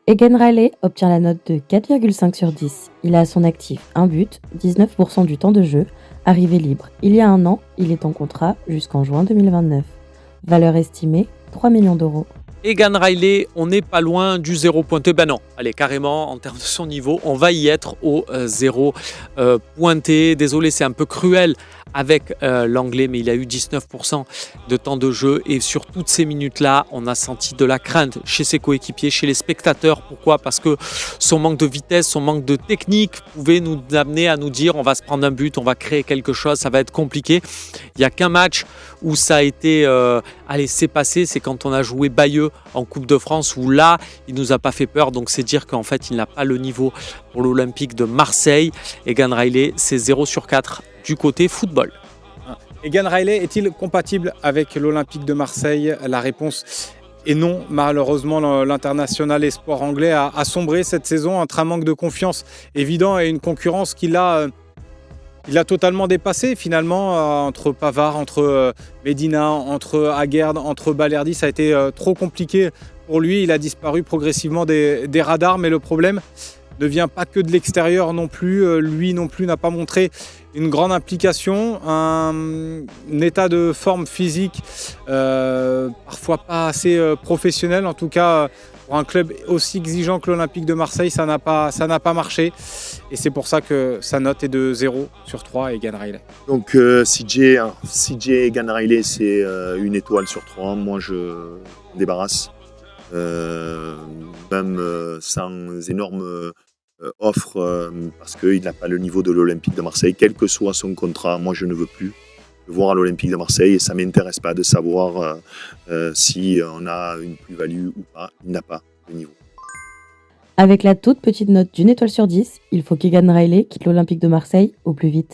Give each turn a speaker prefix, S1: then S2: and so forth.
S1: Egan Riley obtient la note de 4,5 sur 10. Il a à son actif un but, 19% du temps de jeu, arrivé libre. Il y a un an, il est en contrat jusqu'en juin 2029. Valeur estimée, 3 millions d'euros.
S2: Egan Riley, on n'est pas loin du zéro pointé. Ben non, allez, carrément, en termes de son niveau, on va y être au zéro pointé. Désolé, c'est un peu cruel avec l'anglais, mais il a eu 19% de temps de jeu. Et sur toutes ces minutes-là, on a senti de la crainte chez ses coéquipiers, chez les spectateurs. Pourquoi ? Parce que son manque de vitesse, son manque de technique pouvait nous amener à nous dire on va se prendre un but, on va créer quelque chose, ça va être compliqué. Il n'y a qu'un match où ça a été, c'est passé, c'est quand on a joué Bayeux en Coupe de France, où là, il nous a pas fait peur. Donc c'est dire qu'en fait, il n'a pas le niveau pour l'Olympique de Marseille. Egan Riley, c'est 0 sur 4 du côté football.
S3: Egan Riley est-il compatible avec l'Olympique de Marseille ? La réponse est non. Malheureusement, l'international espoir anglais a sombré cette saison entre un manque de confiance évident et une concurrence qu'il a totalement dépassé finalement, entre Pavard, entre Medina, entre Aguerd, entre Balerdi. Ça a été trop compliqué pour lui. Il a disparu progressivement des radars, mais le problème ne vient pas que de l'extérieur non plus. Lui non plus n'a pas montré une grande implication, un état de forme physique parfois pas assez professionnel. En tout cas, pour un club aussi exigeant que l'Olympique de Marseille, ça n'a pas marché. Et c'est pour ça que sa note est de 0 sur 3 et Egan Riley.
S4: Donc CJ Egan Riley, c'est une étoile sur 3. Moi, je me débarrasse. Même sans énorme offre, parce qu'il n'a pas le niveau de l'Olympique de Marseille. Quel que soit son contrat, moi, je ne veux plus le voir à l'Olympique de Marseille et ça ne m'intéresse pas de savoir si on a une plus-value ou pas. Il n'a pas le niveau.
S1: Avec la toute petite note d'1 étoile sur 10, il faut qu'Egan Riley quitte l'Olympique de Marseille au plus vite.